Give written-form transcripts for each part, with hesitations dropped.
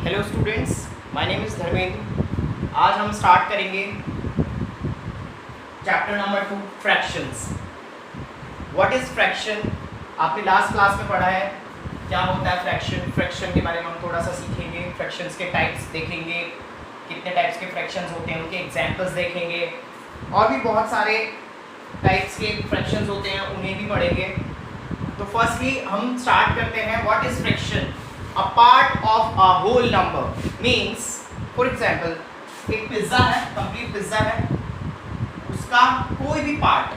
Hello students, my name is Dharmendra. आज हम start करेंगे chapter number 2 fractions. What is fraction? आपने लास्ट क्लास में पढ़ा है क्या होता है फ्रैक्शन। फ्रैक्शन के बारे में हम थोड़ा सा सीखेंगे, फ्रैक्शंस के टाइप्स देखेंगे, कितने टाइप्स के फ्रैक्शंस होते हैं, उनके एग्जाम्पल्स देखेंगे, और भी बहुत सारे टाइप्स के फ्रैक्शंस होते हैं उन्हें भी पढ़ेंगे। तो फर्स्टली हम स्टार्ट करते हैं, what is fraction? A part of a whole number means, for example, एक पिज्ज़ा है, कंप्लीट पिज्ज़ा है, उसका कोई भी पार्ट,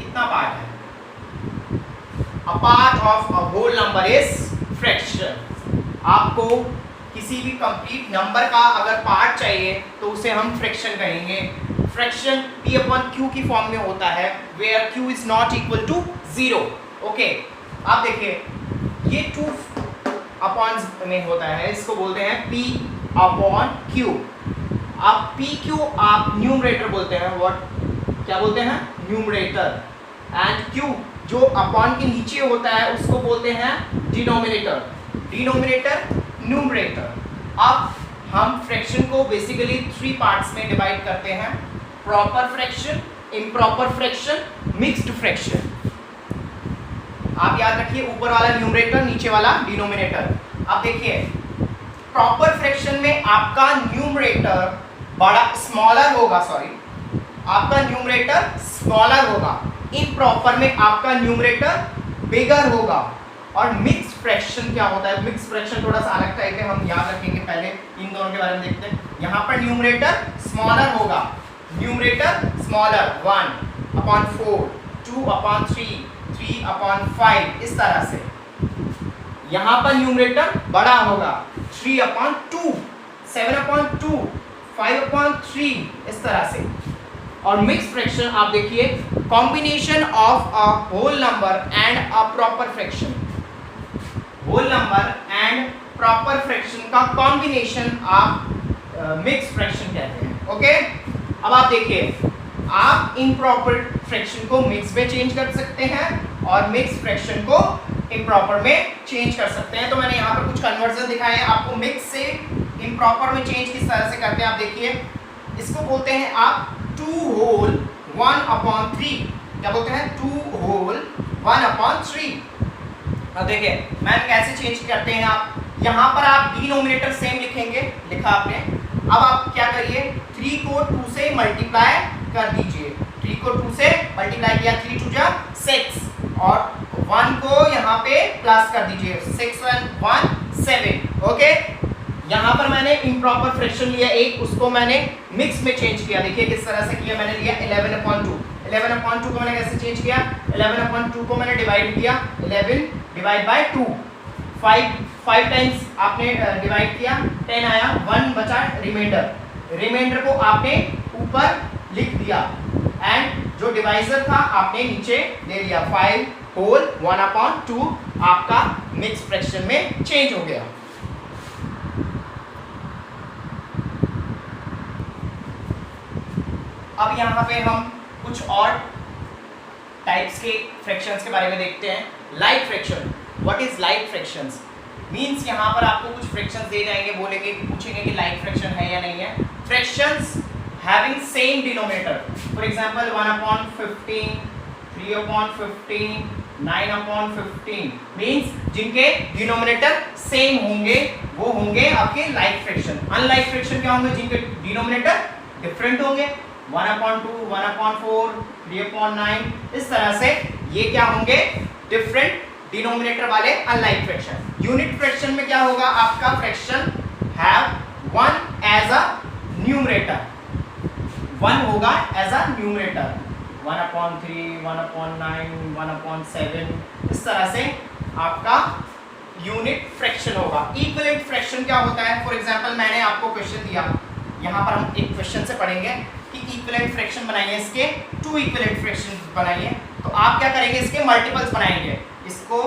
इतना पार्ट है, a part of a whole number is fraction। आपको किसी भी कंप्लीट नंबर का अगर पार्ट चाहिए तो उसे हम फ्रैक्शन कहेंगे। फ्रैक्शन p अपॉन q की फॉर्म में होता है, where q is not equal to 0। Okay, आप देखिए ये 2 अपॉन में होता है, इसको बोलते हैं p अपॉन q। आप p q आप न्यूमरेटर बोलते हैं, व्हाट क्या बोलते हैं? न्यूमरेटर। एंड q जो अपॉन के नीचे होता है उसको बोलते हैं डिनोमिनेटर। Denominator, numerator. अब हम फ्रैक्शन को बेसिकली 3 पार्ट्स में डिवाइड करते हैं, proper fraction, improper fraction, mixed fraction. आप याद रखिए, ऊपर वाला न्यूमरेटर, नीचे वाला डिनोमिनेटर। अब देखिए प्रॉपर फ्रैक्शन में आपका न्यूमरेटर बड़ा स्मॉलर होगा, आपका न्यूमरेटर स्मॉलर होगा। इम्प्रॉपर में आपका न्यूमरेटर बिगर होगा। और मिक्स फ्रैक्शन क्या होता है? मिक्स फ्रैक्शन थोड़ा सा अलग टाइप है, हम याद रखेंगे, पहले इन दोनों के बारे में देखते हैं। यहाँ पर न्यूमरेटर स्मॉलर होगा, न्यूमरेटर स्मॉलर 1/4, 2/3, 3/5, इस तरह से। यहाँ पर न्यूमरेटर बड़ा होगा 3/2, 7/2, 5/3, इस तरह से। और मिक्स फ्रैक्शन आप देखिए, combination of a whole number and a proper fraction. Whole number and proper fraction का कॉम्बिनेशन आप मिक्स फ्रैक्शन कहते हैं। ओके, अब आप देखिए, आप इम्प्रॉपर फ्रैक्शन को मिक्स में चेंज कर सकते हैं और मिक्स फ्रैक्शन को इम्प्रॉपर में चेंज कर सकते हैं। तो मैंने यहाँ पर कुछ कन्वर्जन दिखाए हैं आपको, मिक्स से इम्प्रॉपर में चेंज किस तरह से करते हैं। आप देखिए, इसको बोलते हैं आप 2 होल 1/3। क्या बोलते हैं? 2 होल 1/3। अब देखिए मैम कैसे चेंज करते हैं। आप यहाँ पर आप डिनोमिनेटर सेम लिखेंगे, लिखा आपने। अब आप क्या करिए, 3 को 2 से मल्टीप्लाई कर दीजिए। 3 को 2 से मल्टीप्लाई किया, 3 2 जा 6, और 1 को यहाँ पे प्लस कर दीजिए, 6 1 1 7। ओके, यहाँ पर मैंने इम्प्रॉपर फ्रैक्शन लिया एक, उसको मैंने मिक्स में चेंज किया। देखिए किस तरह से किया, मैंने लिया 11/2। 11/2 को मैंने कैसे चेंज किया? 11/2 को मैंने डिवाइड किया, 11 डिवाइड बाय 2, 5 टाइम्स आपने डिवाइड किया, 10 आया, 1 बचा रिमाइंडर। रिमाइंडर को आपने ऊपर लिख दिया एंड जो डिवाइजर था आपने नीचे ले लिया। 5 होल 1/2 आपका मिक्स फ्रैक्शन में चेंज हो गया। अब यहाँ पे हम कुछ और टाइप्स के फ्रैक्शंस के बारे में देखते हैं। Like fraction. What is like fractions? Means यहाँ पर आपको कुछ फ्रैक्शंस दे जाएंगे, बोलेंगे, पूछेंगे कि लाइक फ्रैक्शन है या नहीं है। Fractions having same denominator, for example 1/15, 3/15, 9/15, means जिनके डिनोमिनेटर सेम होंगे वो होंगे आपके लाइक फ्रैक्शन। अनलाइक फ्रैक्शन क्या होंगे? जिनके डिनोमिनेटर डिफरेंट होंगे, 1/2, 1/4, 3/9, इस तरह से ये क्या होंगे? डिफरेंट डिनोमिनेटर वाले अनलाइक फ्रैक्शन। यूनिट फ्रैक्शन में क्या होगा? आपका fraction have 1 as a numerator, 1 होगा एज अ न्यूमरेटर, 1/3, 1/9, 1/7, इस तरह से आपका यूनिट फ्रैक्शन होगा। इक्विवेलेंट फ्रैक्शन क्या होता है? फॉर एग्जांपल मैंने आपको क्वेश्चन दिया, यहाँ पर हम एक क्वेश्चन से पढ़ेंगे कि इक्विवेलेंट फ्रैक्शन बनाइए, इसके 2 इक्विवेलेंट फ्रैक्शन बनाइए। तो आप क्या करेंगे? इसके मल्टीपल्स बनाएंगे। इसको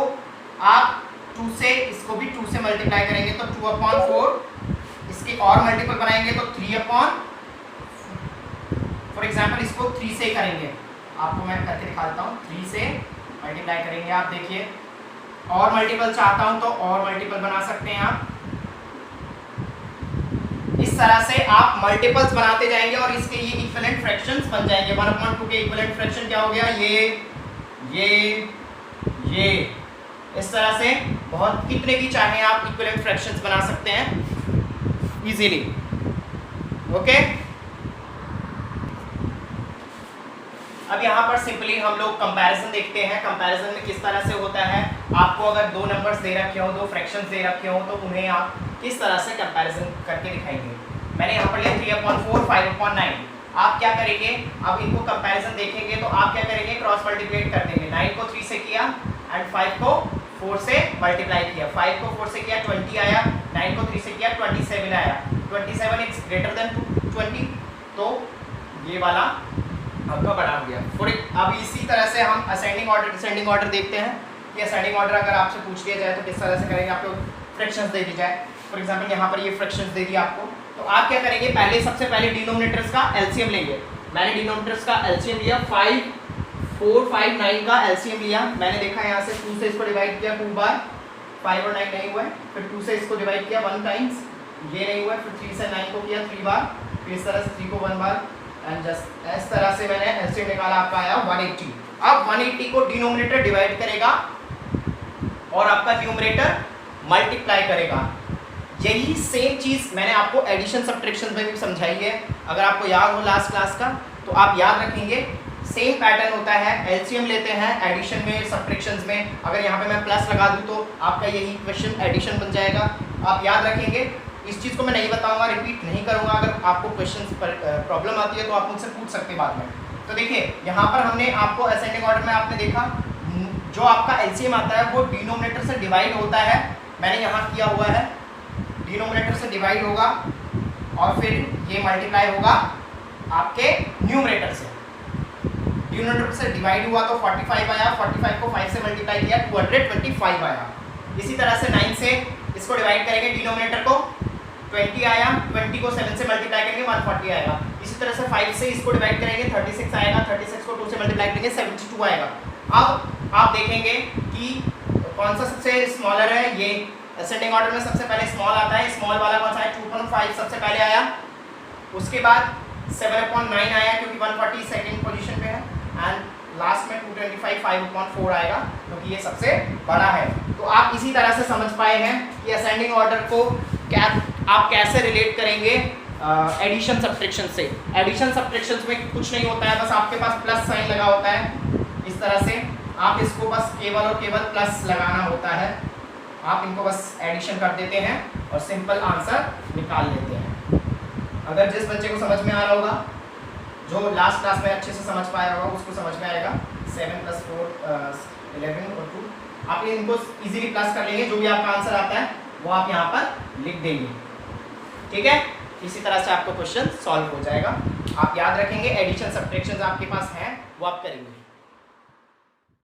आप 2 से, इसको भी 2 से मल्टीप्लाई करेंगे तो 2/4, इसके और मल्टीपल बनाएंगे तो 3/, फॉर एग्जांपल इसको 3 से करेंगे, आपको मैं करके दिखाता हूँ। 3 से मल्टीप्लाई करेंगे, आप देखिए, और मल्टीपल चाहता हूँ तो और मल्टीपल बना सकते हैं आप। तरह से आप मल्टीपल्स बनाते जाएंगे और इसके ये इक्विवेलेंट फ्रैक्शंस बन जाएंगे। 1/2 के इक्विवेलेंट फ्रैक्शन क्या हो गया, ये इस तरह से बहुत कितने भी चाहे आप इक्विवेलेंट फ्रैक्शंस बना सकते हैं इजीली। ओके, अब यहाँ पर सिंपली हम लोग कंपैरिजन देखते हैं। कंपैरिजन में किस तरह से होता है, आपको अगर दो नंबर्स दे रखे हो, दो फ्रैक्शंस दे रखे हो, तो उन्हें आप किस तरह से कंपैरिजन करके दिखाएंगे। मैंने यहाँ पर लिया 3/4 5/9। आप क्या करेंगे, अब इनको कंपैरिजन देखेंगे तो आप क्या करेंगे, क्रॉस मल्टीप्लिकेट कर देंगे। 9 को 3 से किया एंड 5 को 4 से मल्टीप्लाई किया। 5 को 4 से किया 20 आया, 9 को 3 से किया 27 आया। 27 इज ग्रेटर देन 20, तो ये वाला आपका बड़ा हो गया। अब इसी तरह से हम असेंडिंग ऑर्डर डिसेंडिंग ऑर्डर देखते हैं कि असेंडिंग ऑर्डर अगर आपसे पूछ लिया जाए तो किस तरह से करेंगे। आपको फ्रैक्शंस दे दी जाए, फॉर एग्जांपल यहाँ पर ये फ्रैक्शंस दे दिया आपको, तो आप क्या करेंगे, पहले सबसे पहले डिनोमिनेटर्स का एलसीएम लेंगे। मैंने डिनोमिनेटर्स का एलसीएम लिया, 5 4 5 9 का एलसीएम लिया। मैंने देखा यहाँ से 2 से इसको डिवाइड किया 2 बार, 5 और 9 नहीं हुआ है, फिर 2 से इसको डिवाइड किया 1 टाइम्स, ये नहीं हुआ है, फिर 3 से 9 को किया 3 बार, फिर इस तरह से 3 को 1 बार एंड जस्ट इस तरह से मैंने एलसीएम निकाला, आपका आया 180। अब 180 को डिनोमिनेटर डिवाइड करेगा और आपका न्यूमरेटर मल्टीप्लाई करेगा। यही सेम चीज मैंने आपको एडिशन सब्ट्रैक्शन में भी समझाई है। अगर आपको याद हो लास्ट क्लास का तो आप याद रखेंगे, सेम पैटर्न होता है। एलसीएम लेते हैं एडिशन में, सब्ट्रैक्शंस में। अगर यहाँ पे मैं प्लस लगा दूँ तो आपका यही क्वेश्चन एडिशन बन जाएगा। आप याद रखेंगे, इस चीज़ को मैं नहीं बताऊंगा, रिपीट नहीं करूंगा। अगर आपको क्वेश्चन पर प्रॉब्लम आती है तो आप मुझसे पूछ सकते हैं बाद में। तो देखिए यहाँ पर हमने आपको असेंडिंग ऑर्डर में आपने देखा जो आपका एलसीएम आता है वो डिनोमिनेटर से डिवाइड होता है। मैंने यहाँ किया हुआ है, डिनोमिनेटर से डिवाइड होगा और फिर ये मल्टीप्लाई होगा आपके न्यूमरेटर से। डिनोमिनेटर से डिवाइड हुआ तो 45 आया, 45 को 5 से मल्टीप्लाई किया 225 आया। इसी तरह से 9 से इसको डिवाइड करेंगे, डिनोमिनेटर को 20 आया, 20 को 7 से मल्टीप्लाई करेंगे 140 आएगा। इसी तरह से 5 से इसको डिवाइड करेंगे 36 आएगा, 36 को 2 से मल्टीप्लाई करेंगे 72 आएगा। अब आप देखेंगे कि कौन सा सबसे स्मॉलर है, ये असेंडिंग ऑर्डर में सबसे पहले स्मॉल आता है। स्मॉल वाला कौन सा है, 2.5 सबसे पहले आया, उसके बाद 7/9 आया क्योंकि 140 सेकंड पोजीशन पे है एंड लास्ट में 225 5/4 आएगा क्योंकि ये सबसे बड़ा है। तो आप इसी तरह से समझ पाए हैं कि असेंडिंग ऑर्डर को क्या आप कैसे रिलेट करेंगे एडिशन सब्ट्रैक्शन से। एडिशन सब्ट्रैक्शन में कुछ नहीं होता है, बस आपके पास प्लस साइन लगा होता है। इस तरह से आप इसको बस केवल और केवल प्लस लगाना होता है। आप इनको बस एडिशन कर देते हैं और सिंपल आंसर निकाल लेते हैं। अगर जिस बच्चे को समझ में आ रहा होगा, जो लास्ट क्लास में अच्छे से समझ पाया होगा, उसको समझ में आएगा। 7 + 4 11 और 2 आप इनको इजीली प्लस कर लेंगे। जो भी आपका आंसर आता है वो आप यहाँ पर लिख देंगे, ठीक है। इसी तरह से आपको क्वेश्चन सॉल्व हो जाएगा। आप याद रखेंगे, एडिशन सब्ट्रैक्शन आपके पास हैं वो आप करेंगे।